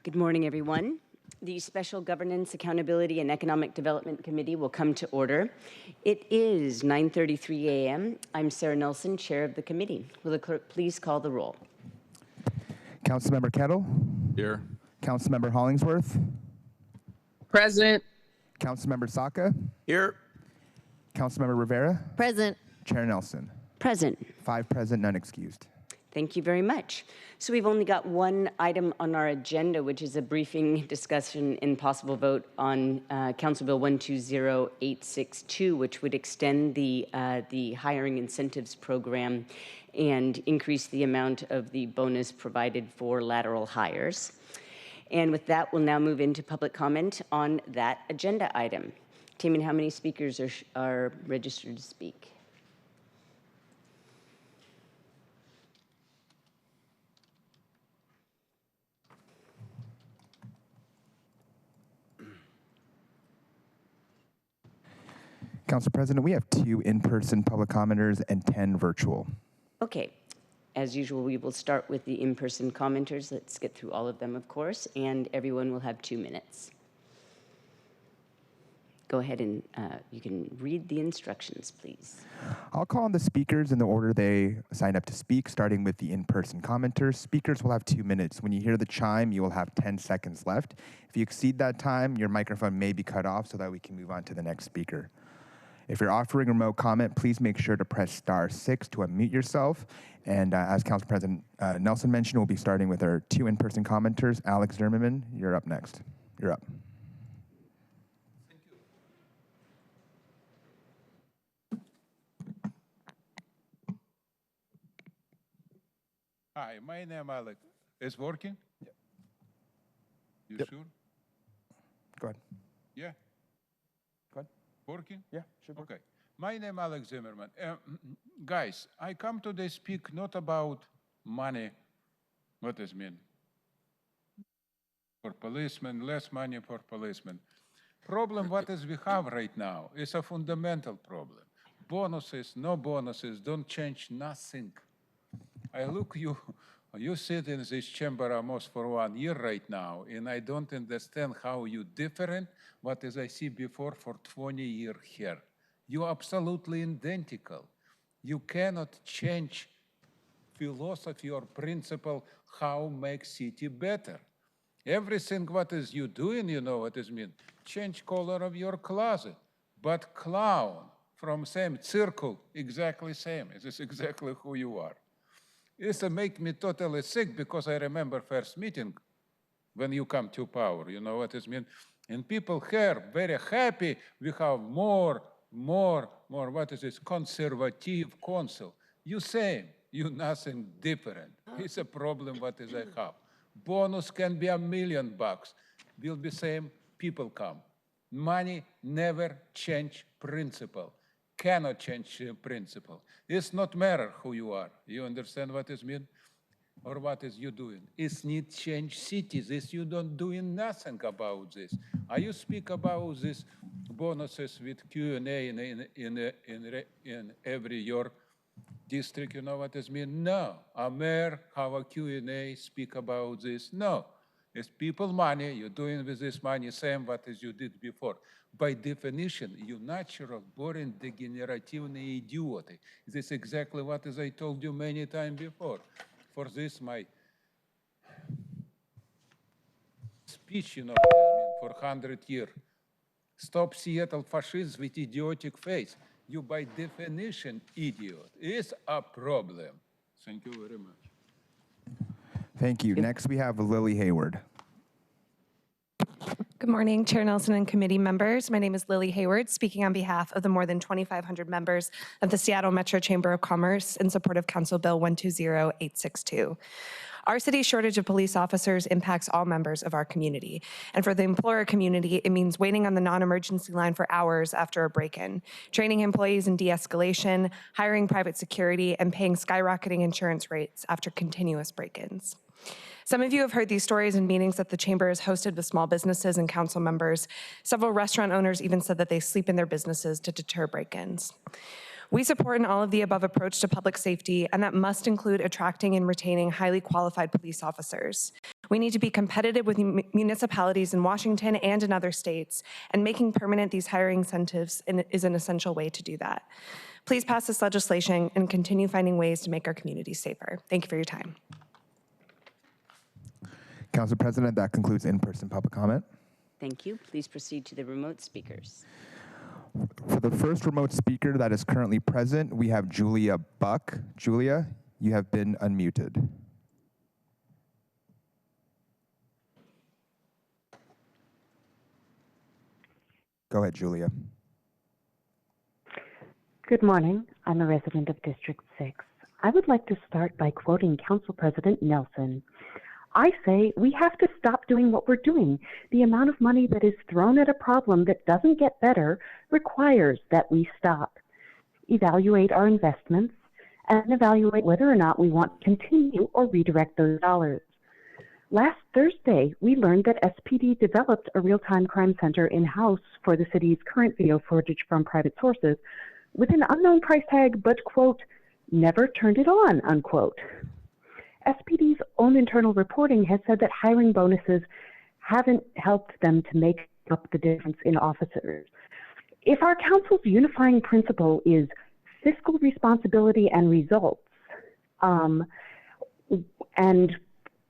Good morning, everyone. The Special Governance, Accountability, and Economic Development Committee will come to order. It is 9:33 a.m. I'm Sarah Nelson, Chair of the committee. Will the clerk please call the roll? Councilmember Kettle. Here. Councilmember Hollingsworth. Present. Councilmember Saka. Here. Councilmember Rivera. Present. Chair Nelson. Present. 5 present, none excused. Thank you very much. So we've only got one item on our agenda, which is a briefing, discussion, and possible vote on Council Bill 120862, which would extend the hiring incentives program and increase the amount of the bonus provided for lateral hires. And with that, we'll now move into public comment on that agenda item. Taman, how many speakers are registered to speak? Council President, we have 2 in-person public commenters and 10 virtual. Okay. As usual, we will start with the in-person commenters. Let's get through all of them, of course, and everyone will have 2 minutes. Go ahead and you can read the instructions, please. I'll call on the speakers in the order they signed up to speak, starting with the in-person commenters. Speakers will have 2 minutes. When you hear the chime, you will have 10 seconds left. If you exceed that time, your microphone may be cut off so that we can move on to the next speaker. If you're offering remote comment, please make sure to press *6 to unmute yourself. And as Council President Nelson mentioned, we'll be starting with our 2 in-person commenters. Alex Zimmerman, you're up next. You're up. Thank you. Hi, my name Alex. Is working? Yeah. You Yep. sure? Go ahead. Yeah. Go ahead. Working? Yeah, should work. Okay. My name Alex Zimmerman. Guys, I come today speak not about money. What does it mean? For policemen, less money for policemen. Problem what is we have right now is a fundamental problem. Bonuses, no bonuses, don't change nothing. I look you sit in this chamber almost for 1 year right now, and I don't understand how you different what as I see before for 20 years here. You absolutely identical. You cannot change philosophy or principle how make city better. Everything what is you doing, you know what it mean. Change color of your closet, but clown from same circle, exactly same. It is exactly who you are. It's make me totally sick because I remember first meeting when you come to power, you know what it mean? And people here very happy, we have more, what is this, conservative council. You same, you nothing different. It's a problem what is I have. Bonus can be $1 million. Will be same, people come. Money never change principle. Cannot change principle. It's not matter who you are. You understand what it mean? Or what is you doing? It's need change cities. It's you don't doing nothing about this. Are you speak about this bonuses with Q&A in every your district? You know what it mean? No. A mayor have a Q&A speak about this? No. It's people money. You're doing with this money same what as you did before. By definition, you natural, boring, degeneratively idiotic. This is exactly what as I told you many times before. For this, my speech, you know, what I mean, for 100 years. Stop Seattle fascism with idiotic face. You, by definition, idiot. It's a problem. Thank you very much. Thank you. Next, we have Lily Hayward. Good morning, Chair Nelson and committee members. My name is Lily Hayward, speaking on behalf of the more than 2,500 members of the Seattle Metro Chamber of Commerce in support of Council Bill 120862. Our city's shortage of police officers impacts all members of our community. And for the employer community, it means waiting on the non-emergency line for hours after a break-in, training employees in de-escalation, hiring private security, and paying skyrocketing insurance rates after continuous break-ins. Some of you have heard these stories in meetings that the Chamber has hosted with small businesses and council members. Several restaurant owners even said that they sleep in their businesses to deter break-ins. We support an all-of-the-above approach to public safety, and that must include attracting and retaining highly qualified police officers. We need to be competitive with municipalities in Washington and in other states, and making permanent these hiring incentives is an essential way to do that. Please pass this legislation and continue finding ways to make our communities safer. Thank you for your time. Council President, that concludes in-person public comment. Thank you. Please proceed to the remote speakers. For the first remote speaker that is currently present, we have Julia Buck. Julia, you have been unmuted. Go ahead, Julia. Good morning. I'm a resident of District 6. I would like to start by quoting Council President Nelson. I say we have to stop doing what we're doing. The amount of money that is thrown at a problem that doesn't get better requires that we stop, evaluate our investments, and evaluate whether or not we want to continue or redirect those dollars. Last Thursday, we learned that SPD developed a real-time crime center in-house for the city's current video footage from private sources with an unknown price tag, but, quote, never turned it on, unquote. SPD's own internal reporting has said that hiring bonuses haven't helped them to make up the difference in officers. If our council's unifying principle is fiscal responsibility and results, and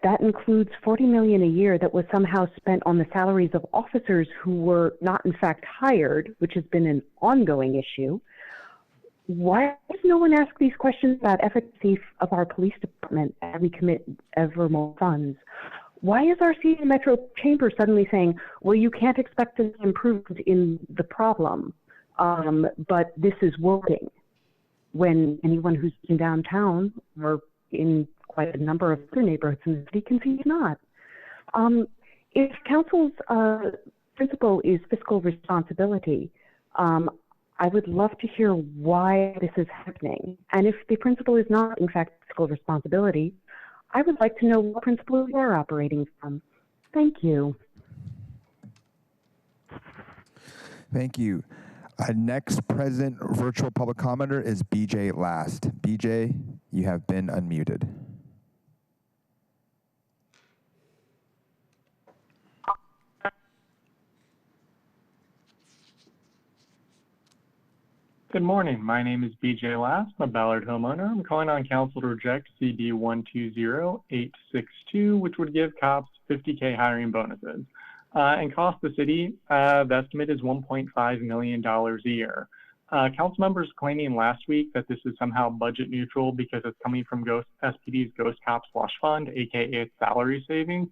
that includes $40 million a year that was somehow spent on the salaries of officers who were not in fact hired, which has been an ongoing issue, why does no one ask these questions about efficacy of our police department as we commit ever more funds? Why is our city metro chamber suddenly saying, well, you can't expect to be improved in the problem, but this is working, when anyone who's in downtown or in quite a number of other neighborhoods in the city can see it's not. If council's principle is fiscal responsibility, I would love to hear why this is happening. And if the principle is not, in fact, fiscal responsibility, I would like to know what principle you are operating from. Thank you. Thank you. Next present virtual public commenter is BJ Last. BJ, you have been unmuted. Good morning. My name is BJ Last. I'm a Ballard homeowner. I'm calling on council to reject CD 120862, which would give cops $50K hiring bonuses and cost the city, the estimate is $1.5 million a year. Council members claiming last week that this is somehow budget neutral because it's coming from SPD's Ghost Cop Slush Fund, aka its salary savings,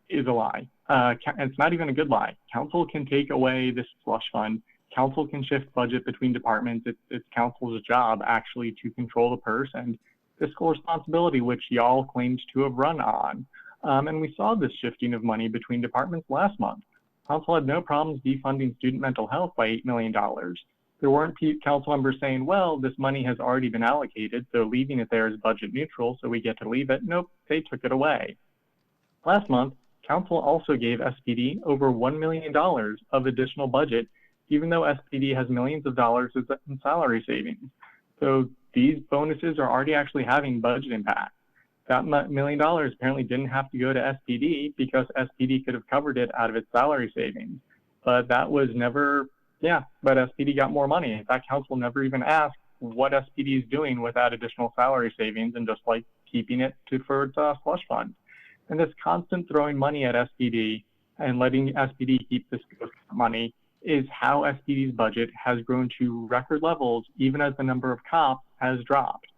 is a lie. It's not even a good lie. Council can take away this slush fund. Council can shift budget between departments. It's council's job actually to control the purse and fiscal responsibility, which y'all claimed to have run on. And we saw this shifting of money between departments last month. Council had no problems defunding student mental health by $8 million. There weren't council members saying, well, this money has already been allocated, so leaving it there is budget neutral, so we get to leave it. Nope, they took it away. Last month, council also gave SPD over $1 million of additional budget, even though SPD has millions of dollars in salary savings. So these bonuses are already actually having budget impact. That $1 million apparently didn't have to go to SPD because SPD could have covered it out of its salary savings. But that was never, but SPD got more money. In fact, council never even asked what SPD is doing with that additional salary savings and just like keeping it for its slush fund. And this constant throwing money at SPD and letting SPD keep this money is how SPD's budget has grown to record levels, even as the number of cops has dropped.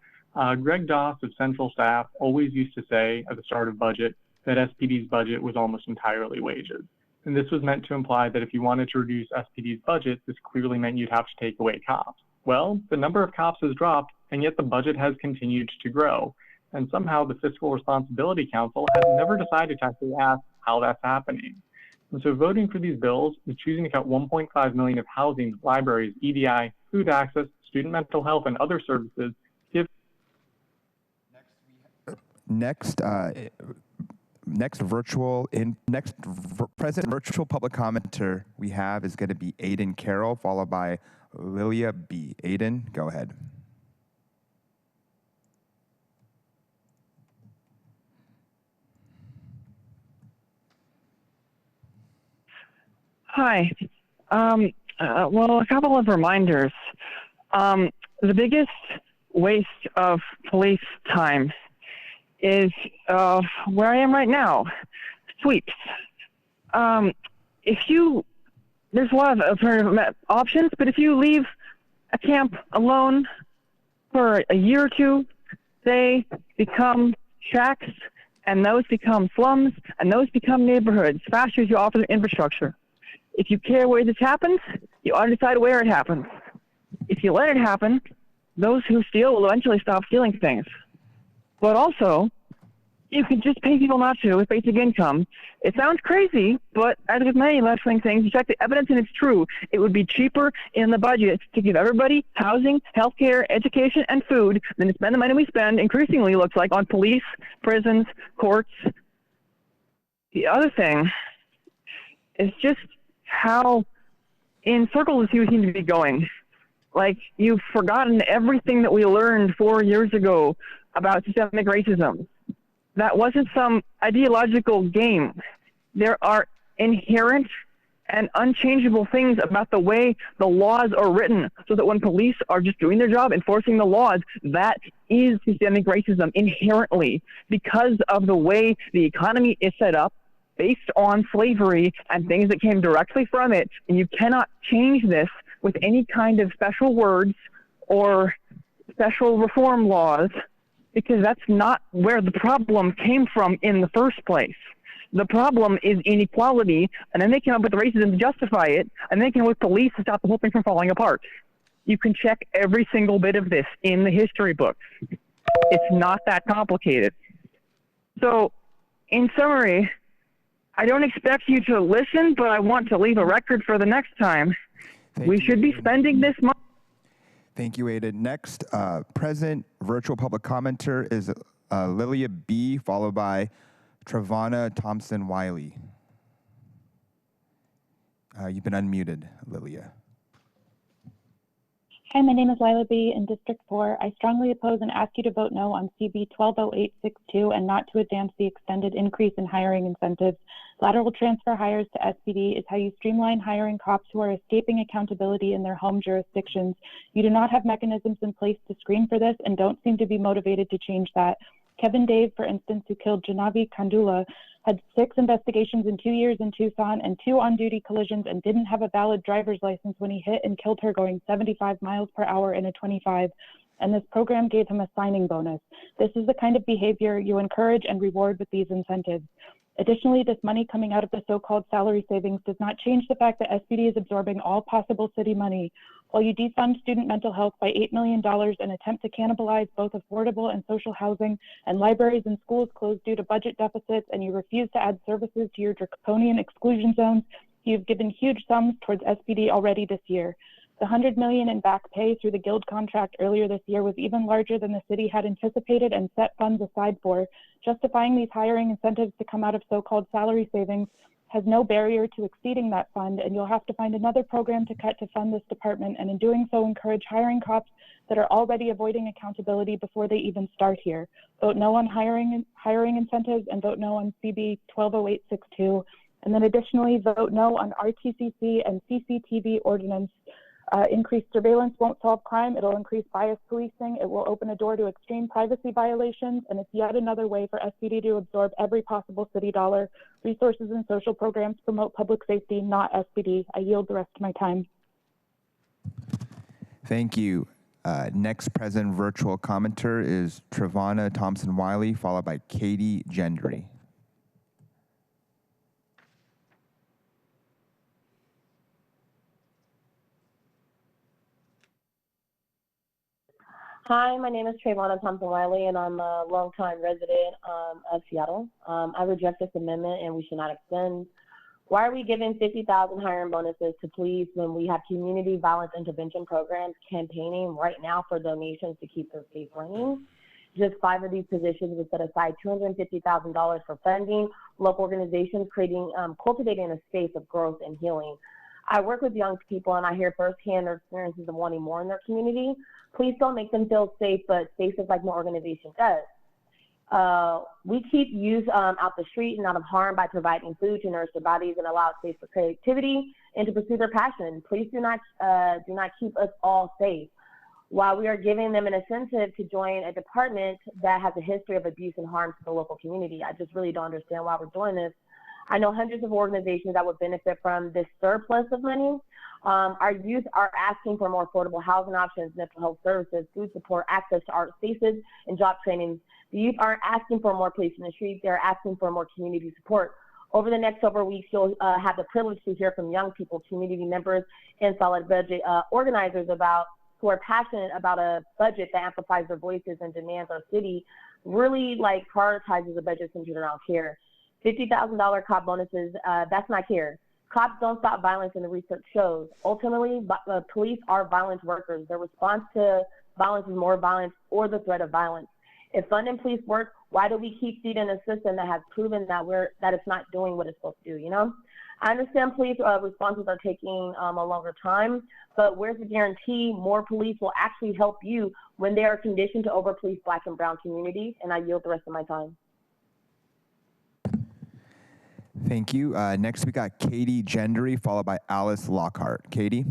Greg Doss of Central Staff always used to say at the start of budget that SPD's budget was almost entirely wages. And this was meant to imply that if you wanted to reduce SPD's budget, this clearly meant you'd have to take away cops. Well, the number of cops has dropped, and yet the budget has continued to grow. And somehow the Fiscal Responsibility Council has never decided to actually ask how that's happening. And so voting for these bills is choosing to cut $1.5 million of housing, libraries, EDI, food access, student mental health, and other services. Present virtual public commenter we have is going to be Aiden Carroll, followed by Lilia B. Aiden, go ahead. Hi. Well, a couple of reminders. The biggest waste of police time is where I am right now, sweeps. There's a lot of alternative options, but if you leave a camp alone for a year or two, they become shacks, and those become slums, and those become neighborhoods, faster as you offer the infrastructure. If you care where this happens, you ought to decide where it happens. If you let it happen, those who steal will eventually stop stealing things. But also, you can just pay people not to with basic income. It sounds crazy, but as with many left-wing things, you check the evidence and it's true. It would be cheaper in the budget to give everybody housing, healthcare, education, and food than to spend the money we spend, increasingly looks like, on police, prisons, courts. The other thing is just how in circles you seem to be going. Like, you've forgotten everything that we learned 4 years ago about systemic racism. That wasn't some ideological game. There are inherent and unchangeable things about the way the laws are written, so that when police are just doing their job, enforcing the laws, that is systemic racism inherently, because of the way the economy is set up, based on slavery and things that came directly from it. And you cannot change this with any kind of special words or special reform laws, because that's not where the problem came from in the first place. The problem is inequality, and then they came up with racism to justify it, and they came up with police to stop the whole thing from falling apart. You can check every single bit of this in the history books. It's not that complicated. So, in summary, I don't expect you to listen, but I want to leave a record for the next time. We should be spending this money. Thank you, Ada. Next, present virtual public commenter is Lilia B., followed by Travana Thompson-Wiley. You've been unmuted, Lilia. Hi, my name is Lila B. in District 4. I strongly oppose and ask you to vote no on CB 120862 and not to advance the extended increase in hiring incentives. Lateral transfer hires to SPD is how you streamline hiring cops who are escaping accountability in their home jurisdictions. You do not have mechanisms in place to screen for this and don't seem to be motivated to change that. Kevin Dave, for instance, who killed Janavi Kandula, had 6 investigations in 2 years in Tucson and 2 on-duty collisions and didn't have a valid driver's license when he hit and killed her going 75 miles per hour in a 25. And this program gave him a signing bonus. This is the kind of behavior you encourage and reward with these incentives. Additionally, this money coming out of the so-called salary savings does not change the fact that SPD is absorbing all possible city money. While you defund student mental health by $8 million and attempt to cannibalize both affordable and social housing, and libraries and schools closed due to budget deficits, and you refuse to add services to your draconian exclusion zones, you've given huge sums towards SPD already this year. The $100 million in back pay through the Guild contract earlier this year was even larger than the city had anticipated and set funds aside for. Justifying these hiring incentives to come out of so-called salary savings has no barrier to exceeding that fund, and you'll have to find another program to cut to fund this department, and in doing so encourage hiring cops that are already avoiding accountability before they even start here. Vote no on hiring incentives and vote no on CB 120862. And then additionally, vote no on RTCC and CCTV ordinance. Increased surveillance won't solve crime. It'll increase bias policing. It will open a door to extreme privacy violations, and it's yet another way for SPD to absorb every possible city dollar. Resources and social programs promote public safety, not SPD. I yield the rest of my time. Thank you. Next present virtual commenter is Travana Thompson-Wiley, followed by Katie Gendry. Hi, my name is Travana Thompson-Wiley, and I'm a longtime resident of Seattle. I reject this amendment, and we should not extend. Why are we giving 50,000 hiring bonuses to police when we have community violence intervention programs campaigning right now for donations to keep their states running? Just 5 of these positions would set aside $250,000 for funding local organizations, cultivating a space of growth and healing. I work with young people, and I hear firsthand their experiences of wanting more in their community. Please don't make them feel safe, but safe is like my organization does. We keep youth out the street and out of harm by providing food to nourish their bodies and allow space for creativity and to pursue their passion. Please do not keep us all safe. While we are giving them an incentive to join a department that has a history of abuse and harm to the local community, I just really don't understand why we're doing this. I know hundreds of organizations that would benefit from this surplus of money. Our youth are asking for more affordable housing options, mental health services, food support, access to art spaces, and job training. The youth aren't asking for more police in the streets. They're asking for more community support. Over the next several weeks, you'll have the privilege to hear from young people, community members, and solid budget organizers who are passionate about a budget that amplifies their voices and demands our city really prioritizes a budget centered around care. $50,000 cop bonuses, that's not care. Cops don't stop violence, and the research shows. Ultimately, police are violence workers. Their response to violence is more violence or the threat of violence. If funding police work, why do we keep feeding a system that has proven that it's not doing what it's supposed to do, you know? I understand police responses are taking a longer time, but where's the guarantee more police will actually help you when they are conditioned to over-police Black and brown communities? And I yield the rest of my time. Thank you. Next, we got Katie Gendry, followed by Alice Lockhart. Katie?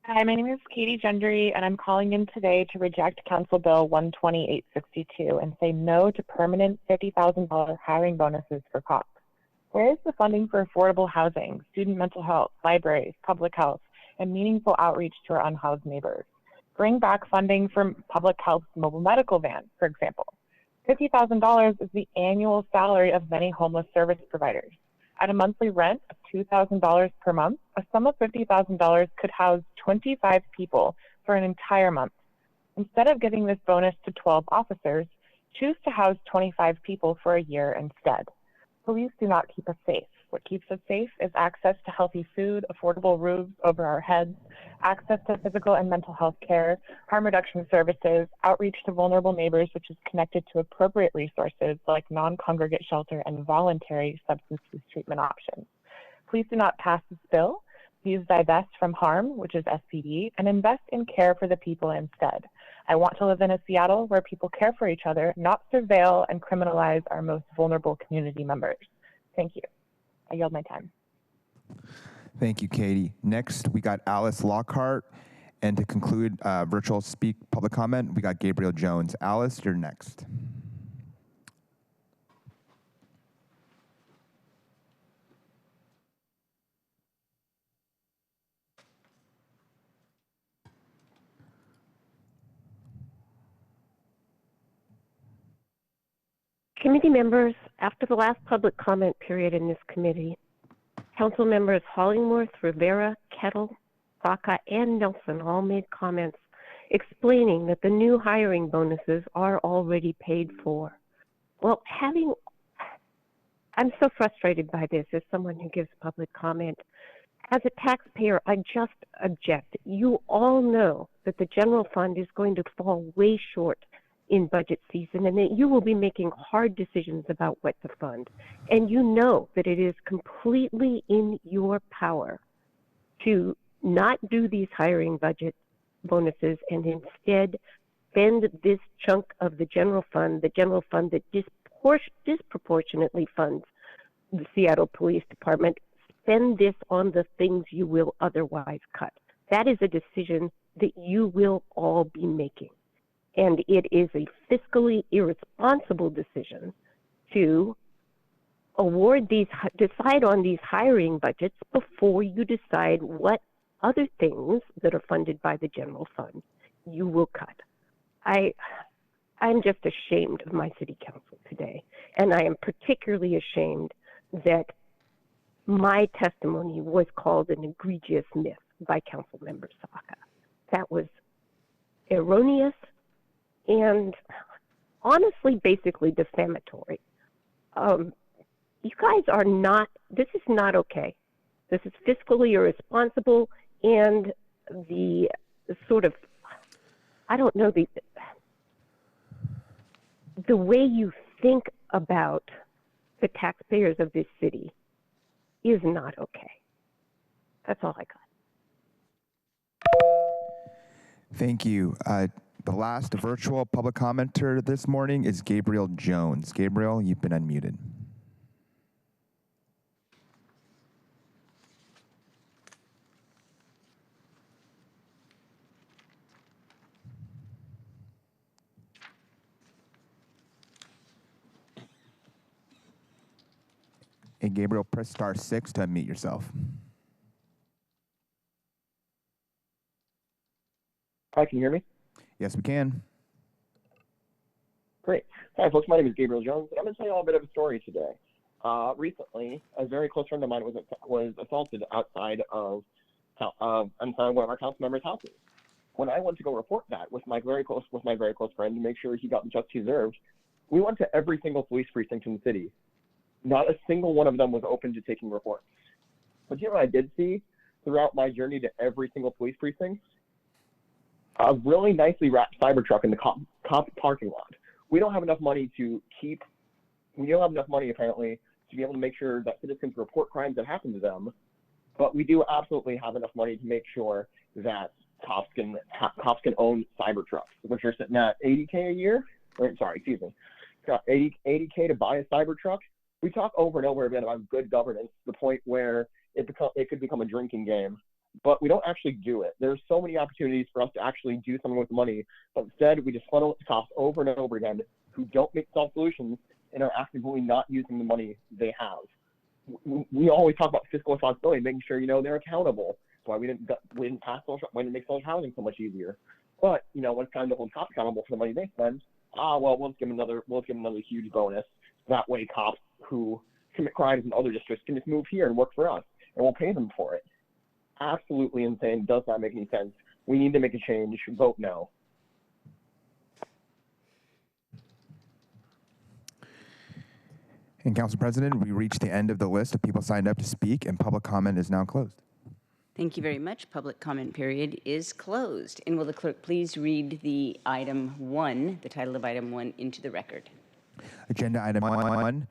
Hi, my name is Katie Gendry, and I'm calling in today to reject Council Bill 12862 and say no to permanent $50,000 hiring bonuses for cops. Where is the funding for affordable housing, student mental health, libraries, public health, and meaningful outreach to our unhoused neighbors? Bring back funding for public health's mobile medical van, for example. $50,000 is the annual salary of many homeless service providers. At a monthly rent of $2,000 per month, a sum of $50,000 could house 25 people for an entire month. Instead of giving this bonus to 12 officers, choose to house 25 people for a year instead. Police do not keep us safe. What keeps us safe is access to healthy food, affordable roofs over our heads, access to physical and mental health care, harm reduction services, outreach to vulnerable neighbors, which is connected to appropriate resources like non-congregate shelter and voluntary substance use treatment options. Please do not pass this bill. Please divest from harm, which is SPD, and invest in care for the people instead. I want to live in a Seattle where people care for each other, not surveil and criminalize our most vulnerable community members. Thank you. I yield my time. Thank you, Katie. Next, we got Alice Lockhart. And to conclude virtual speak public comment, we got Gabriel Jones. Alice, you're next. Committee members, after the last public comment period in this committee, Council members Hollingworth, Rivera, Kettle, Baca, and Nelson all made comments explaining that the new hiring bonuses are already paid for. Well, I'm so frustrated by this as someone who gives public comment. As a taxpayer, I just object. You all know that the general fund is going to fall way short in budget season, and that you will be making hard decisions about what to fund. And you know that it is completely in your power to not do these hiring budget bonuses and instead spend this chunk of the general fund that disproportionately funds the Seattle Police Department, spend this on the things you will otherwise cut. That is a decision that you will all be making. And it is a fiscally irresponsible decision to decide on these hiring budgets before you decide what other things that are funded by the general fund you will cut. I'm just ashamed of my city council today. And I am particularly ashamed that my testimony was called an egregious myth by Councilmember Saka. That was erroneous and honestly, basically defamatory. You guys are not, this is not okay. This is fiscally irresponsible, and the sort of, I don't know, the way you think about the taxpayers of this city is not okay. That's all I got. Thank you. The last virtual public commenter this morning is Gabriel Jones. Gabriel, you've been unmuted. Hey, Gabriel, press *6 to unmute yourself. Hi, can you hear me? Yes, we can. Great. Hi, folks. My name is Gabriel Jones. I'm going to tell you all a bit of a story today. Recently, a very close friend of mine was assaulted outside of one of our council members' houses. When I went to go report that with my very close friend to make sure he got the justice he deserved, we went to every single police precinct in the city. Not a single one of them was open to taking reports. But you know what I did see throughout my journey to every single police precinct? A really nicely wrapped Cybertruck in the cop parking lot. We don't have enough money apparently to be able to make sure that citizens report crimes that happen to them, but we do absolutely have enough money to make sure that cops can own Cybertrucks, which are sitting at $80K a year. Got $80K to buy a Cybertruck. We talk over and over again about good governance to the point where it could become a drinking game, but we don't actually do it. There's so many opportunities for us to actually do something with the money, but instead we just funnel it to cops over and over again who don't make solve solutions and are actively not using the money they have. We always talk about fiscal responsibility, making sure they're accountable. That's why we didn't make social housing so much easier. But when it's time to hold cops accountable for the money they spend, we'll give them another huge bonus. That way, cops who commit crimes in other districts can just move here and work for us, and we'll pay them for it. Absolutely insane. Does not make any sense. We need to make a change. Vote no. And Council President, we reached the end of the list of people signed up to speak, and public comment is now closed. Thank you very much. Public comment period is closed. And will the clerk please read the item 1, the title of item 1, into the record? Agenda item 1,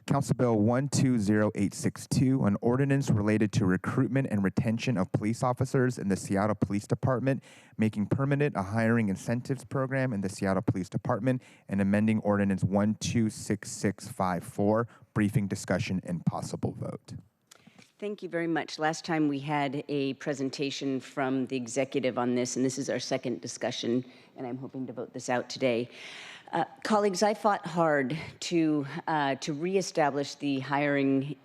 Council Bill 120862, an ordinance related to recruitment and retention of police officers in the Seattle Police Department, making permanent a hiring incentives program in the Seattle Police Department, and amending Ordinance 126654, briefing, discussion, and possible vote. Thank you very much. Last time we had a presentation from the executive on this, and this is our second discussion, and I'm hoping to vote this out today. Colleagues, I fought hard to reestablish the hiring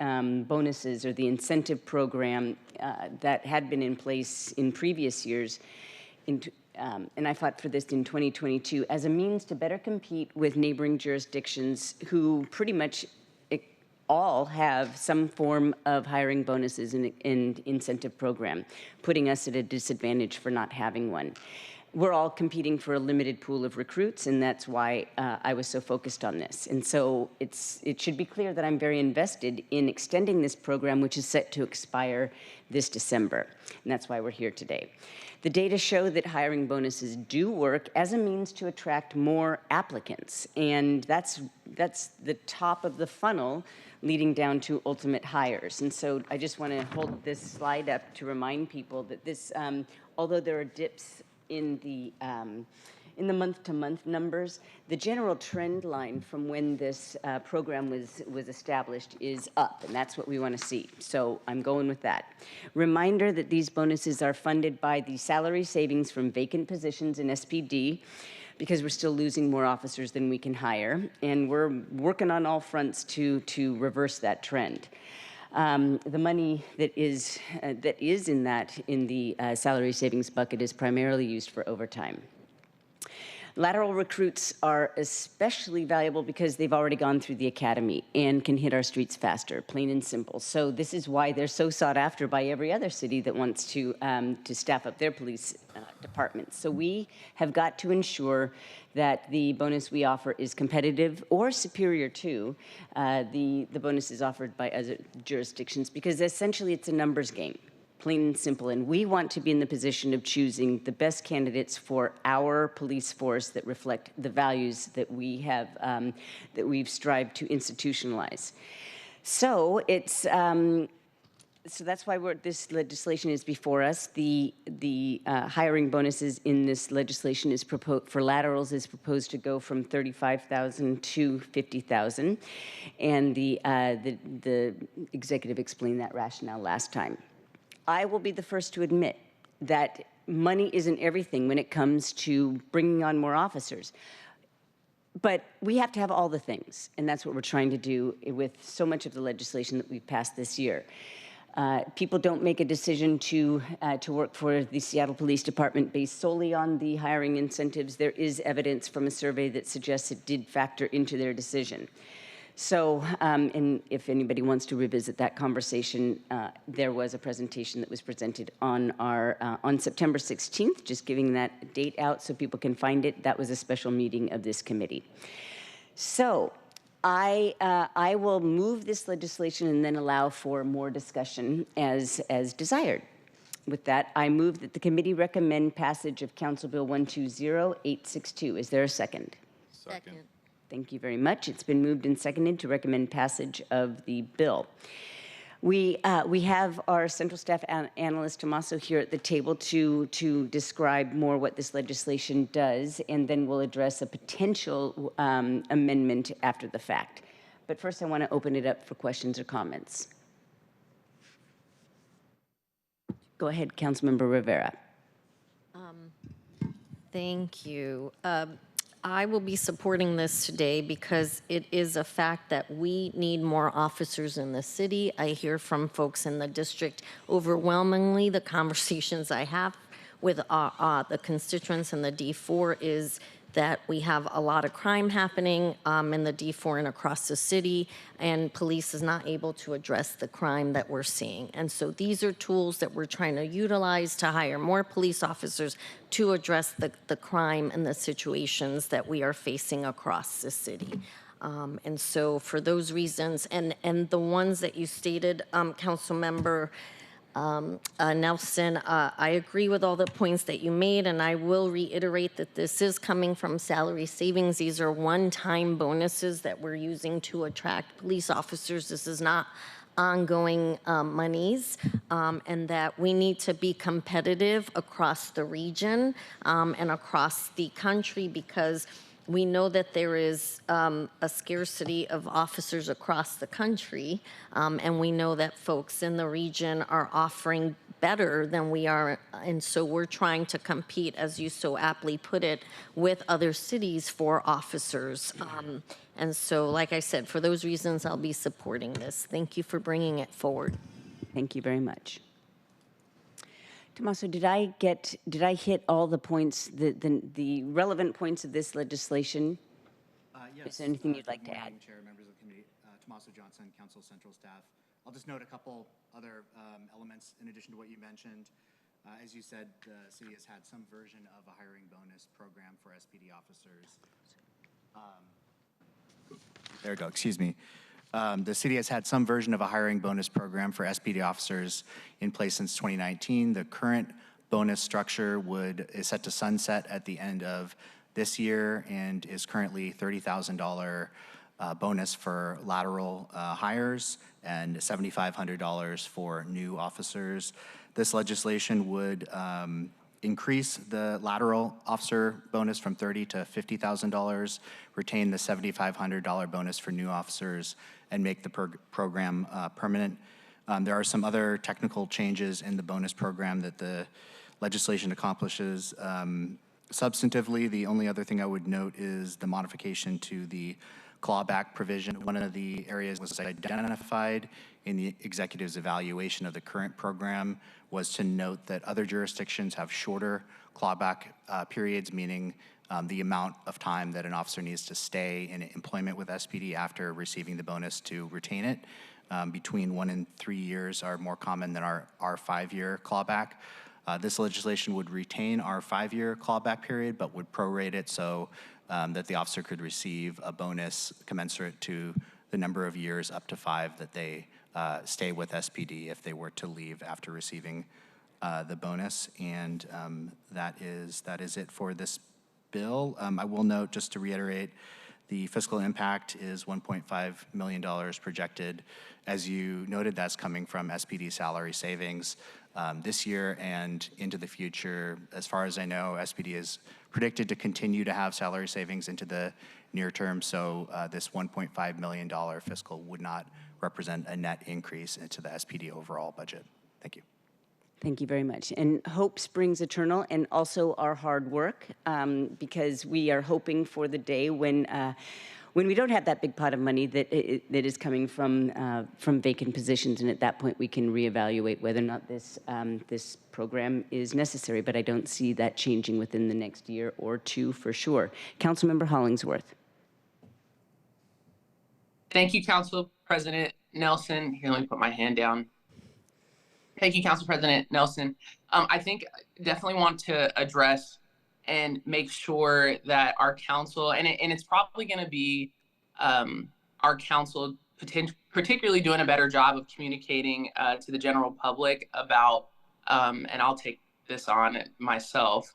bonuses or the incentive program that had been in place in previous years, and I fought for this in 2022 as a means to better compete with neighboring jurisdictions who pretty much all have some form of hiring bonuses and incentive program, putting us at a disadvantage for not having one. We're all competing for a limited pool of recruits, and that's why I was so focused on this. And so it should be clear that I'm very invested in extending this program, which is set to expire this December. And that's why we're here today. The data show that hiring bonuses do work as a means to attract more applicants. And that's the top of the funnel leading down to ultimate hires. And so I just want to hold this slide up to remind people that this, although there are dips in the month-to-month numbers, the general trend line from when this program was established is up, and that's what we want to see. So I'm going with that. Reminder that these bonuses are funded by the salary savings from vacant positions in SPD, because we're still losing more officers than we can hire, and we're working on all fronts to reverse that trend. The money that is in the salary savings bucket is primarily used for overtime. Lateral recruits are especially valuable because they've already gone through the academy and can hit our streets faster, plain and simple. So this is why they're so sought after by every other city that wants to staff up their police departments. So we have got to ensure that the bonus we offer is competitive or superior to the bonuses offered by other jurisdictions, because essentially it's a numbers game. Plain and simple, and we want to be in the position of choosing the best candidates for our police force that reflect the values that we have, that we've strived to institutionalize. So it's So that's why this legislation is before us. The hiring bonuses in this legislation is proposed for laterals is proposed to go from $35,000 to $50,000, and the executive explained that rationale last time. I will be the first to admit that money isn't everything when it comes to bringing on more officers. But we have to have all the things, and that's what we're trying to do with so much of the legislation that we've passed this year. People don't make a decision to work for the Seattle Police Department based solely on the hiring incentives. There is evidence from a survey that suggests it did factor into their decision. So, and if anybody wants to revisit that conversation, there was a presentation that was presented on on September 16th, just giving that date out so people can find it. That was a special meeting of this committee. So, I will move this legislation and then allow for more discussion as desired. With that, I move that the committee recommend passage of Council Bill 120862. Is there a second? Second. Thank you very much. It's been moved and seconded to recommend passage of the bill. We have our central staff analyst Tommaso here at the table to describe more what this legislation does, and then we'll address a potential amendment after the fact. But first, I want to open it up for questions or comments. Go ahead, Councilmember Rivera. Thank you. I will be supporting this today because it is a fact that we need more officers in the city. I hear from folks in the district overwhelmingly. The conversations I have with the constituents in the D4 is that we have a lot of crime happening in the D4 and across the city, and police is not able to address the crime that we're seeing. And so these are tools that we're trying to utilize to hire more police officers to address the crime and the situations that we are facing across the city. And so for those reasons, and the ones that you stated, Councilmember Nelson, I agree with all the points that you made, and I will reiterate that this is coming from salary savings. These are one-time bonuses that we're using to attract police officers. This is not ongoing monies, and that we need to be competitive across the region and across the country, because we know that there is a scarcity of officers across the country, and we know that folks in the region are offering better than we are, and so we're trying to compete, as you so aptly put it, with other cities for officers. And so, like I said, for those reasons, I'll be supporting this. Thank you for bringing it forward. Thank you very much. Tommaso, did I hit all the points, the relevant points of this legislation? Yes. Is there anything you'd like to add? Chair, members of the committee, Tommaso Johnson, Council Central Staff. I'll just note a couple other elements in addition to what you mentioned. As you said, the city has had some version of a hiring bonus program for SPD officers. There we go, excuse me. The city has had some version of a hiring bonus program for SPD officers in place since 2019. The current bonus structure is set to sunset at the end of this year and is currently $30,000 bonus for lateral hires and $7,500 for new officers. This legislation would increase the lateral officer bonus from $30,000 to $50,000, retain the $7,500 bonus for new officers, and make the program permanent. There are some other technical changes in the bonus program that the legislation accomplishes. Substantively, the only other thing I would note is the modification to the clawback provision. One of the areas was identified in the executive's evaluation of the current program was to note that other jurisdictions have shorter clawback periods, meaning the amount of time that an officer needs to stay in employment with SPD after receiving the bonus to retain it. Between 1 and 3 years are more common than our 5-year clawback. This legislation would retain our 5-year clawback period, but would prorate it so that the officer could receive a bonus commensurate to the number of years up to 5 that they stay with SPD if they were to leave after receiving the bonus. And that is it for this bill. I will note, just to reiterate, The fiscal impact is $1.5 million projected. As you noted, that's coming from SPD salary savings this year and into the future. As far as I know, SPD is predicted to continue to have salary savings into the near term, so this $1.5 million fiscal would not represent a net increase into the SPD overall budget. Thank you. Thank you very much. And hope springs eternal, and also our hard work, because we are hoping for the day when we don't have that big pot of money that is coming from vacant positions, and at that point we can reevaluate whether or not this program is necessary. But I don't see that changing within the next year or two for sure. Councilmember Hollingsworth. Thank you, Council President Nelson. Here, let me put my hand down. Thank you, Council President Nelson. I think definitely want to address and make sure that our council, and it's probably going to be our council particularly doing a better job of communicating to the general public about, and I'll take this on myself,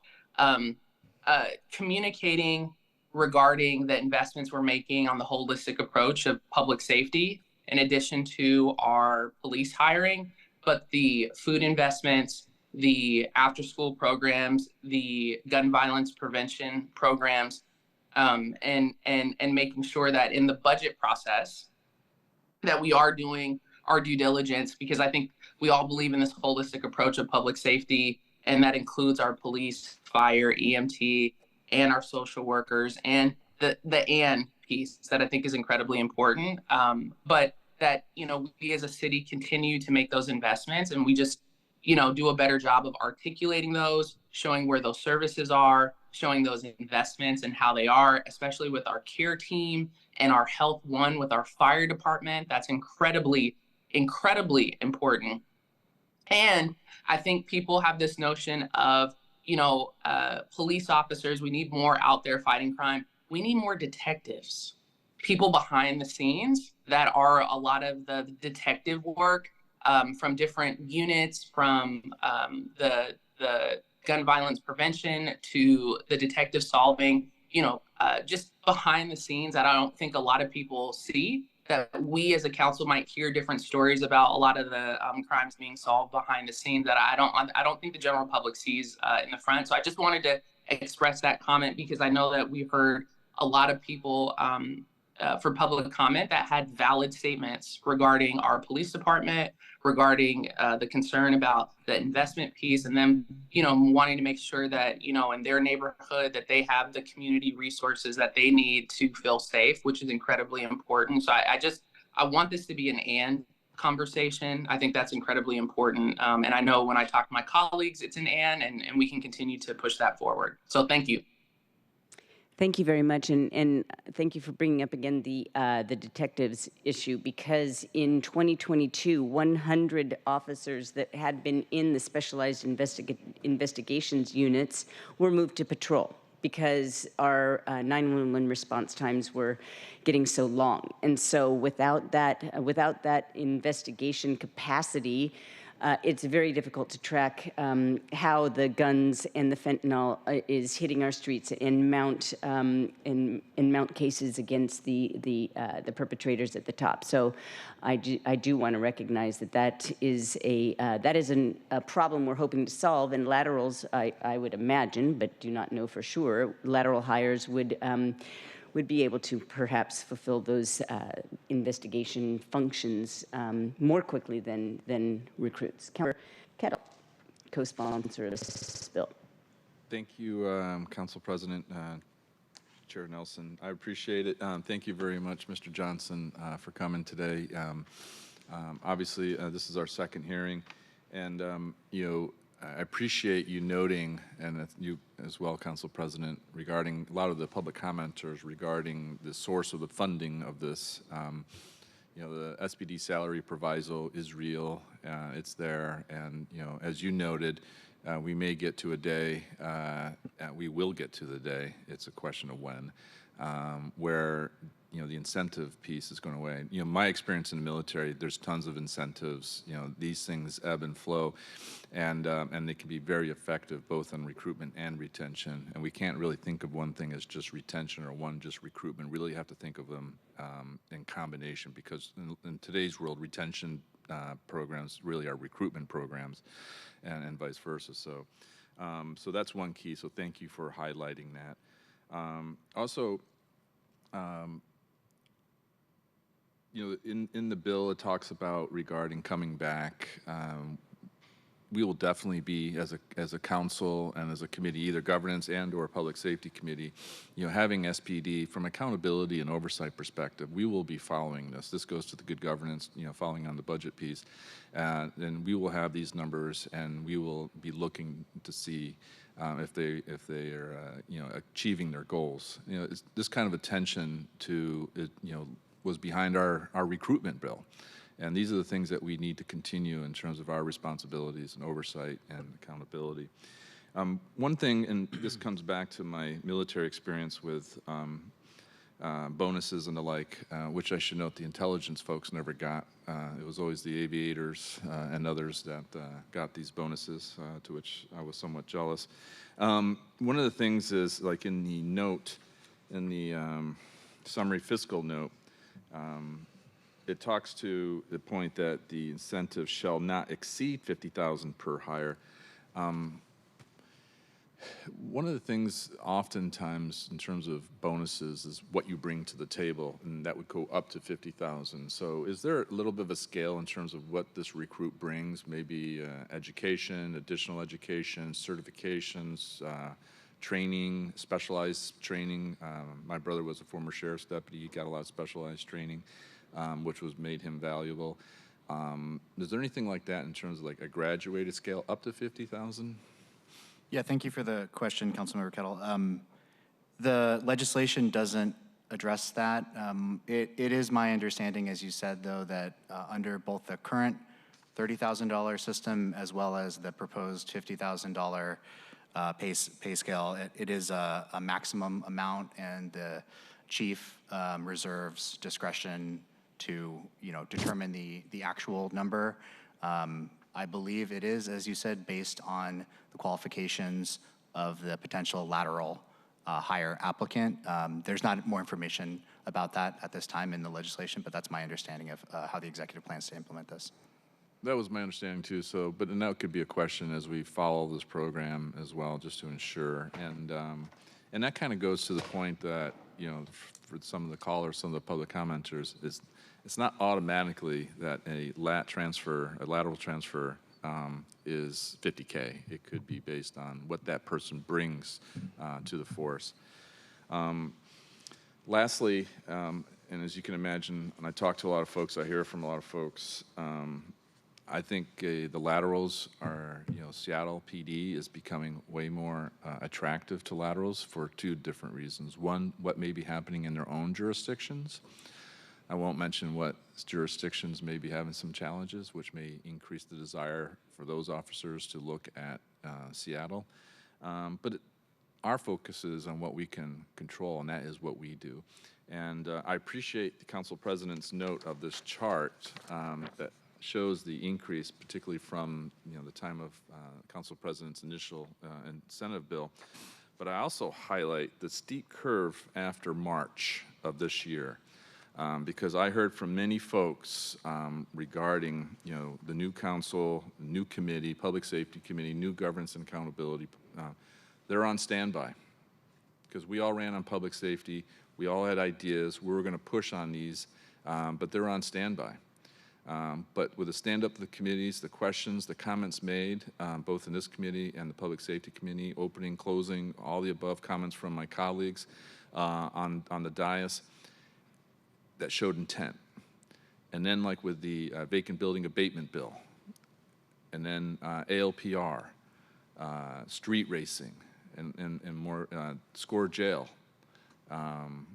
communicating regarding the investments we're making on the holistic approach of public safety, in addition to our police hiring, but the food investments, the after-school programs, the gun violence prevention programs, and making sure that in the budget process that we are doing our due diligence, because I think we all believe in this holistic approach of public safety, and that includes our police, fire, EMT, and our social workers, and the and piece that I think is incredibly important. But that, we as a city continue to make those investments, and we just, do a better job of articulating those, showing where those services are, showing those investments and how they are, especially with our care team and our Health One with our fire department. That's incredibly, incredibly important. And I think people have this notion of, police officers, we need more out there fighting crime. We need more detectives, people behind the scenes that are a lot of the detective work from different units, from the gun violence prevention to the detective solving, just behind the scenes that I don't think a lot of people see, that we as a council might hear different stories about a lot of the crimes being solved behind the scenes that I don't think the general public sees in the front. So I just wanted to express that comment, because I know that we've heard a lot of people for public comment that had valid statements regarding our police department, regarding the concern about the investment piece, and them, wanting to make sure that, in their neighborhood, that they have the community resources that they need to feel safe, which is incredibly important. So I want this to be an and conversation. I think that's incredibly important. And I know when I talk to my colleagues, it's an and we can continue to push that forward. So thank you. Thank you very much, and thank you for bringing up again the detectives issue, because in 2022, 100 officers that had been in the specialized investigations units were moved to patrol because our 911 response times were getting so long. And so without that investigation capacity, it's very difficult to track how the guns and the fentanyl is hitting our streets and mount cases against the perpetrators at the top. So I do want to recognize that is a problem we're hoping to solve. And laterals, I would imagine, but do not know for sure, lateral hires would be able to perhaps fulfill those investigation functions more quickly than recruits. Councilor Kettle, co-sponsor of this bill. Thank you, Council President, Chair Nelson. I appreciate it. Thank you very much, Mr. Johnson, for coming today. Obviously, this is our second hearing, and I appreciate you noting, and you as well, Council President, regarding a lot of the public commenters regarding the source of the funding of this. The SPD salary proviso is real, it's there, and as you noted, we may get to a day, we will get to the day, it's a question of when, where the incentive piece is going away. My experience in the military, there's tons of incentives. These things ebb and flow, and they can be very effective both on recruitment and retention. And we can't really think of one thing as just retention or one just recruitment. We really have to think of them in combination, because in today's world, retention programs really are recruitment programs, and vice versa. So that's one key. So thank you for highlighting that. Also, in the bill, it talks about regarding coming back. We will definitely be, as a council and as a committee, either governance and or public safety committee, having SPD from accountability and oversight perspective. We will be following this. This goes to the good governance, following on the budget piece, and we will have these numbers, and we will be looking to see if they are achieving their goals. This kind of attention to it, was behind our recruitment bill. And these are the things that we need to continue in terms of our responsibilities and oversight and accountability. One thing, and this comes back to my military experience with bonuses and the like, which I should note the intelligence folks never got. It was always the aviators and others that got these bonuses, to which I was somewhat jealous. One of the things is, like in the note, in the summary fiscal note, it talks to the point that the incentive shall not exceed $50,000 per hire. One of the things oftentimes in terms of bonuses is what you bring to the table, and that would go up to $50,000. So is there a little bit of a scale in terms of what this recruit brings, maybe education, additional education, certifications, training, specialized training? My brother was a former sheriff's deputy. He got a lot of specialized training, which made him valuable. Is there anything like that in terms of like a graduated scale up to 50,000? Yeah, thank you for the question, Councilmember Kettle. The legislation doesn't address that. It is my understanding, as you said, though, that under both the current $30,000 system as well as the proposed $50,000 pay scale, it is a maximum amount, and the chief reserves discretion to determine the actual number. I believe it is, as you said, based on the qualifications of the potential lateral hire applicant. There's not more information about that at this time in the legislation, but that's my understanding of how the executive plans to implement this. That was my understanding too. So, and that could be a question as we follow this program as well, just to ensure. And that kind of goes to the point that, for some of the callers, some of the public commenters, it's not automatically that a lateral transfer is $50K. It could be based on what that person brings to the force. Lastly, and as you can imagine, when I talk to a lot of folks, I hear from a lot of folks, I think the laterals are, Seattle PD is becoming way more attractive to laterals for two different reasons. One, what may be happening in their own jurisdictions. I won't mention what jurisdictions may be having some challenges, which may increase the desire for those officers to look at Seattle. But our focus is on what we can control, and that is what we do. And I appreciate the Council President's note of this chart that shows the increase, particularly from the time of Council President's initial incentive bill. But I also highlight the steep curve after March of this year. Because I heard from many folks regarding, the new council, new committee, public safety committee, new governance and accountability. They're on standby because we all ran on public safety. We all had ideas. We were going to push on these, but they're on standby. But with the stand up to the committees, the questions, the comments made, both in this committee and the public safety committee, opening, closing, all the above comments from my colleagues on the dais, that showed intent. And then like with the vacant building abatement bill, and then ALPR, street racing, and more, score jail. And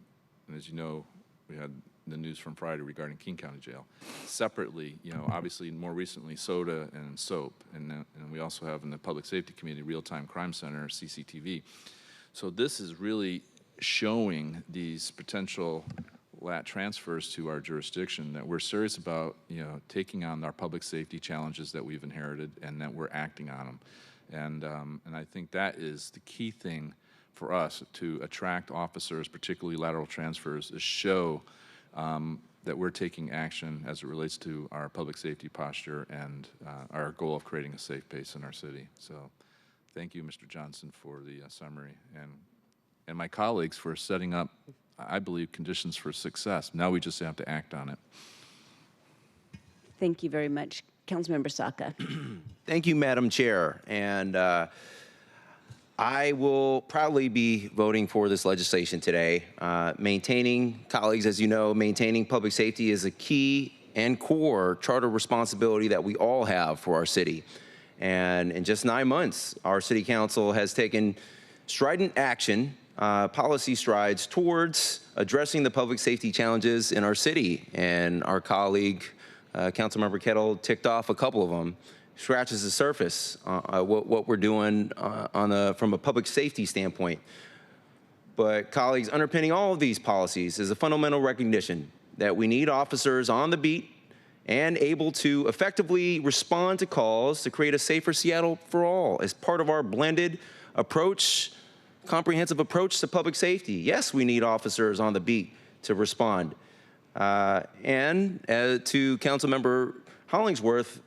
as you know, we had the news from Friday regarding King County Jail. Separately, obviously more recently, SODA and SOAP, and we also have in the Public Safety Committee, Real-Time Crime Center, CCTV. So this is really showing these potential lat transfers to our jurisdiction, that we're serious about, taking on our public safety challenges that we've inherited and that we're acting on them. And I think that is the key thing for us to attract officers, particularly lateral transfers, is show that we're taking action as it relates to our public safety posture and our goal of creating a safe place in our city. So thank you, Mr. Johnson, for the summary, and my colleagues for setting up, I believe, conditions for success. Now we just have to act on it. Thank you very much. Councilmember Saka. Thank you, Madam Chair. And I will proudly be voting for this legislation today. Colleagues, as you know, maintaining public safety is a key and core charter responsibility that we all have for our city. And in just 9 months, our city council has taken strident action, policy strides towards addressing the public safety challenges in our city. And our colleague, Councilmember Kettle, ticked off a couple of them. Scratches the surface, what we're doing from a public safety standpoint. But colleagues, underpinning all of these policies is a fundamental recognition that we need officers on the beat and able to effectively respond to calls to create a safer Seattle for all as part of our blended approach, comprehensive approach to public safety. Yes, we need officers on the beat to respond. And to Councilmember Hollingsworth,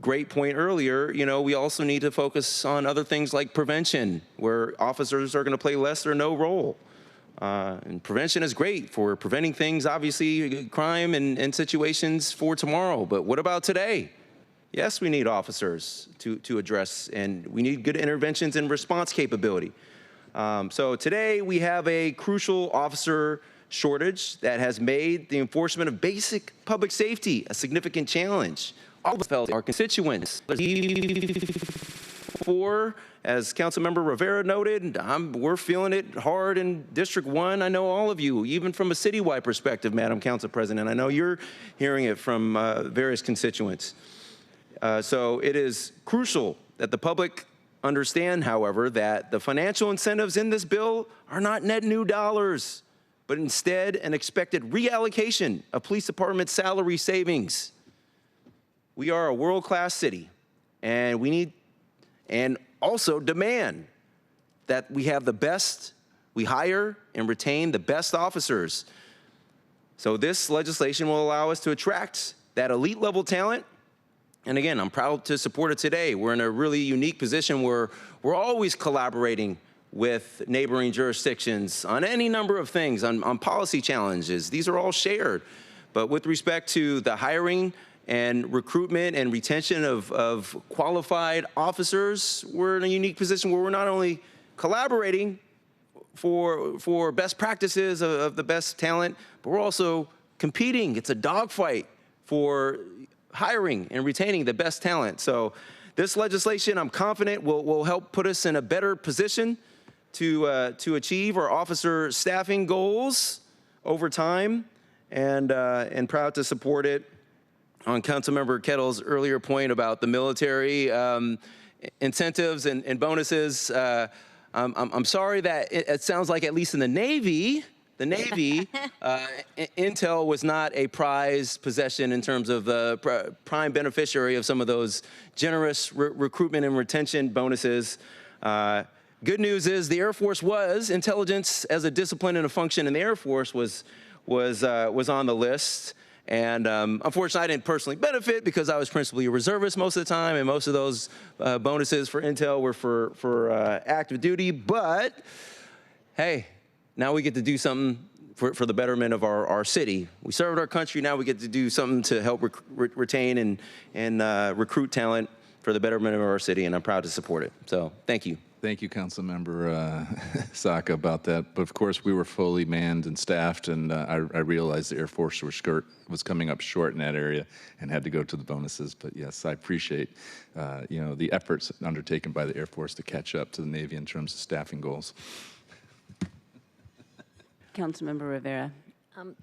great point earlier, we also need to focus on other things like prevention, where officers are going to play less or no role. And prevention is great for preventing things, obviously, crime and situations for tomorrow. But what about today? Yes, we need officers to address, and we need good interventions and response capability. So today we have a crucial officer shortage that has made the enforcement of basic public safety a significant challenge. All of our constituents. As Councilmember Rivera noted, we're feeling it hard in District 1. I know all of you, even from a citywide perspective, Madam Council President. I know you're hearing it from various constituents. So it is crucial that the public understand, however, that the financial incentives in this bill are not net new dollars, but instead an expected reallocation of police department salary savings. We are a world-class city, and we need and also demand that we have the best, we hire and retain the best officers. So this legislation will allow us to attract that elite level talent. And again, I'm proud to support it today. We're in a really unique position where we're always collaborating with neighboring jurisdictions on any number of things, on policy challenges. These are all shared. But with respect to the hiring and recruitment and retention of qualified officers, we're in a unique position where we're not only collaborating for best practices of the best talent, but we're also competing. It's a dogfight for hiring and retaining the best talent. So this legislation, I'm confident, will help put us in a better position to achieve our officer staffing goals over time, and proud to support it. On Councilmember Kettle's earlier point about the military incentives and bonuses, I'm sorry that it sounds like, at least in the Navy, Intel was not a prized possession in terms of the prime beneficiary of some of those generous recruitment and retention bonuses. Good news is the Air Force was, intelligence as a discipline and a function in the Air Force was on the list. And unfortunately, I didn't personally benefit because I was principally a reservist most of the time, and most of those bonuses for Intel were for active duty. But hey, now we get to do something for the betterment of our city. We served our country. Now we get to do something to help retain and recruit talent for the betterment of our city, and I'm proud to support it. So thank you. Thank you, Councilmember Saka, about that. But of course, we were fully manned and staffed, and I realized the Air Force was coming up short in that area and had to go to the bonuses. But yes, I appreciate the efforts undertaken by the Air Force to catch up to the Navy in terms of staffing goals. Councilmember Rivera.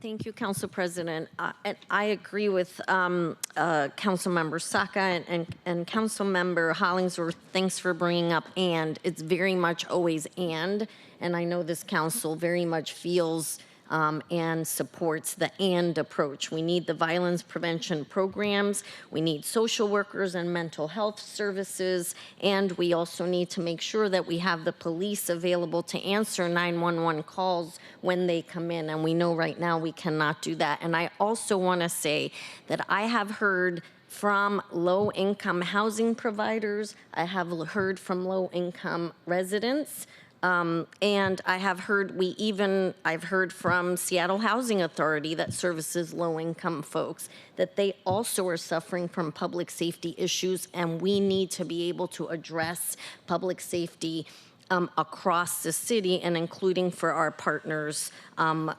Thank you, Council President. And I agree with Councilmember Saka and Councilmember Hollingsworth. Thanks for bringing up and. It's very much always and I know this council very much feels and supports the and approach. We need the violence prevention programs, we need social workers and mental health services, and we also need to make sure that we have the police available to answer 911 calls when they come in, and we know right now we cannot do that. And I also want to say that I have heard from low-income housing providers, I have heard from low-income residents, and I have heard, I've heard from Seattle Housing Authority that services low-income folks, that they also are suffering from public safety issues, and we need to be able to address public safety across the city, and including for our partners,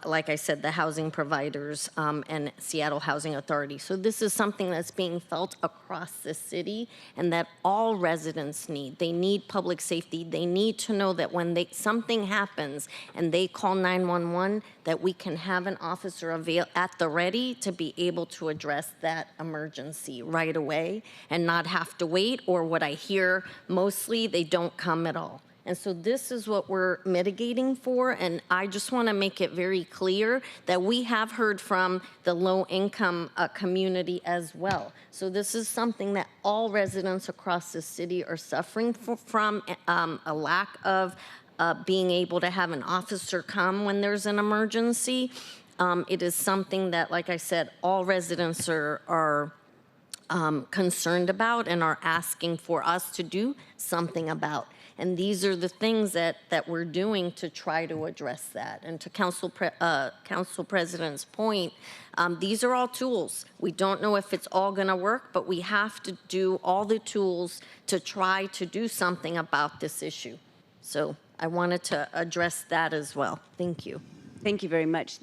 like I said, the housing providers and Seattle Housing Authority. So this is something that's being felt across the city and that all residents need. They need public safety. They need to know that when something happens and they call 911, that we can have an officer at the ready to be able to address that emergency right away and not have to wait, or what I hear mostly, they don't come at all. And so this is what we're mitigating for, and I just want to make it very clear that we have heard from the low-income community as well. So this is something that all residents across the city are suffering from, a lack of being able to have an officer come when there's an emergency. It is something that, like I said, all residents are concerned about and are asking for us to do something about. And these are the things that we're doing to try to address that. And to Council President's point, these are all tools. We don't know if it's all going to work, but we have to do all the tools to try to do something about this issue. So I wanted to address that as well. Thank you. Thank you very much.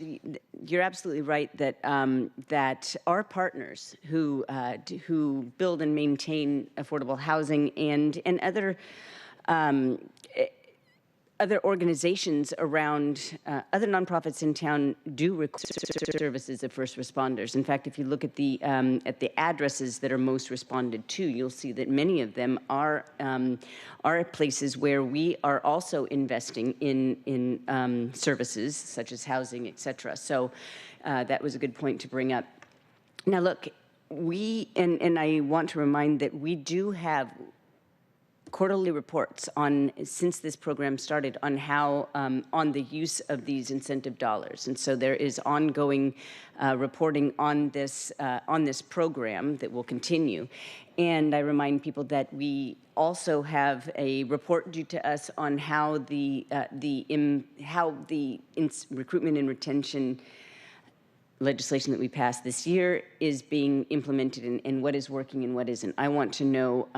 You're absolutely right that that our partners who build and maintain affordable housing and other organizations around, other nonprofits in town do require services of first responders. In fact, if you look at the addresses that are most responded to, you'll see that many of them are places where we are also investing in services such as housing, et cetera. So that was a good point to bring up. Now, look, and I want to remind that we do have quarterly reports since this program started on how on the use of these incentive dollars, and so there is ongoing reporting on this program that will continue. And I remind people that we also have a report due to us on how the recruitment and retention legislation that we passed this year is being implemented and what is working and what isn't. I want to know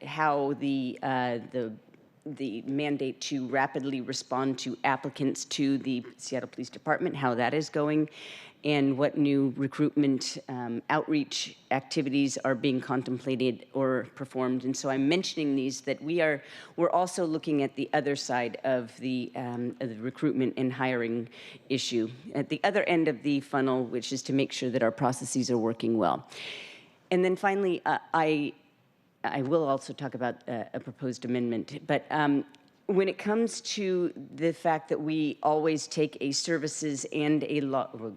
how the mandate to rapidly respond to applicants to the Seattle Police Department, how that is going, and what new recruitment outreach activities are being contemplated or performed. And so I'm mentioning these that we're also looking at the other side of the recruitment and hiring issue, at the other end of the funnel, which is to make sure that our processes are working well. And then finally, I will also talk about a proposed amendment, but when it comes to the fact that we always take a services and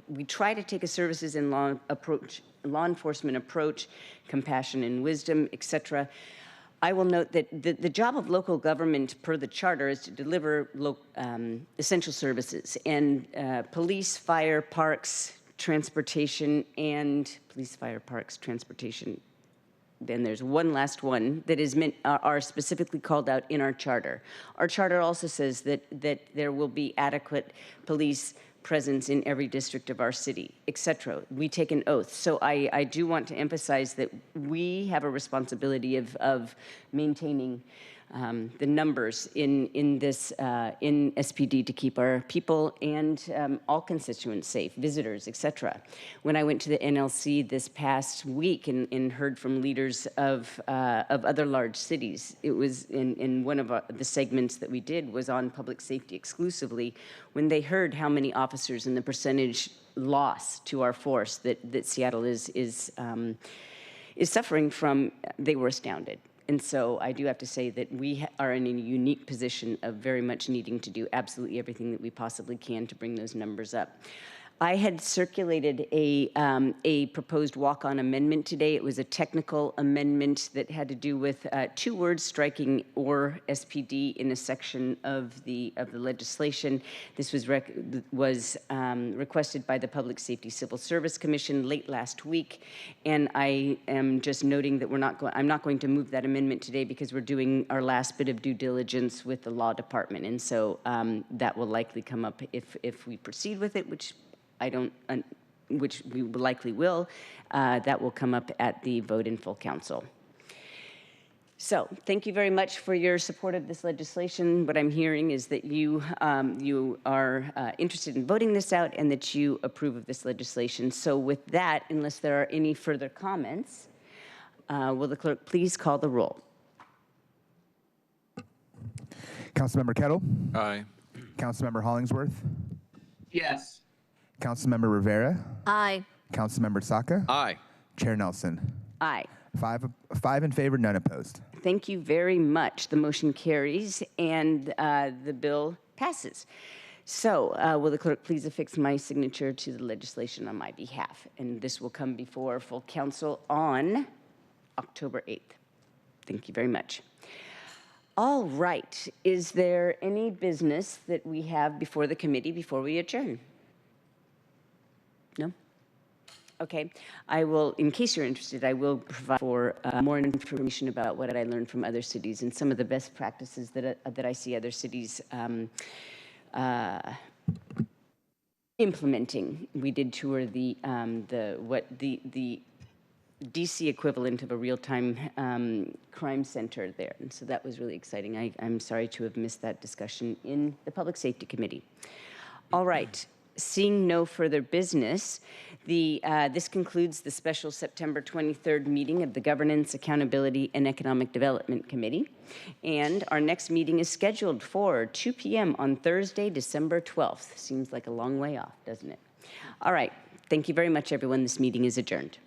we try to take a services and law enforcement approach, compassion and wisdom, et cetera, I will note that the job of local government per the charter is to deliver essential services, and police, fire, parks, transportation, then there's one last one that is are specifically called out in our charter. Our charter also says that there will be adequate police presence in every district of our city, et cetera. We take an oath. So I do want to emphasize that we have a responsibility of maintaining the numbers in SPD to keep our people and all constituents safe, visitors, et cetera. When I went to the NLC this past week and heard from leaders of other large cities, it was in one of the segments that we did was on public safety exclusively. When they heard how many officers and the percentage loss to our force that Seattle is suffering from, they were astounded. And so I do have to say that we are in a unique position of very much needing to do absolutely everything that we possibly can to bring those numbers up. I had circulated a proposed walk-on amendment today. It was a technical amendment that had to do with 2 words striking "or SPD" in a section of the legislation. This was requested by the Public Safety Civil Service Commission late last week, and I am just noting that I'm not going to move that amendment today because we're doing our last bit of due diligence with the law department, and so that will likely come up if we proceed with it, which we likely will. That will come up at the vote in full council. So thank you very much for your support of this legislation. What I'm hearing is that you are interested in voting this out and that you approve of this legislation. So with that, unless there are any further comments, will the clerk please call the roll? Councilmember Kettle? Aye. Councilmember Hollingsworth? Yes. Councilmember Rivera? Aye. Councilmember Saka? Aye. Chair Nelson? Aye. Five in favor, none opposed. Thank you very much. The motion carries and the bill passes. So will the clerk please affix my signature to the legislation on my behalf? And this will come before full council on October 8th. Thank you very much. All right. Is there any business that we have before the committee before we adjourn? No? Okay. I will, in case you're interested, I will provide for more information about what I learned from other cities and some of the best practices that I see other cities implementing. We did tour the DC equivalent of a real-time crime center there, and so that was really exciting. I'm sorry to have missed that discussion in the Public Safety Committee. All right. Seeing no further business, this concludes the special September 23rd meeting of the Governance, Accountability, and Economic Development Committee. And our next meeting is scheduled for 2 p.m. on Thursday, December 12th. Seems like a long way off, doesn't it? All right. Thank you very much, everyone. This meeting is adjourned.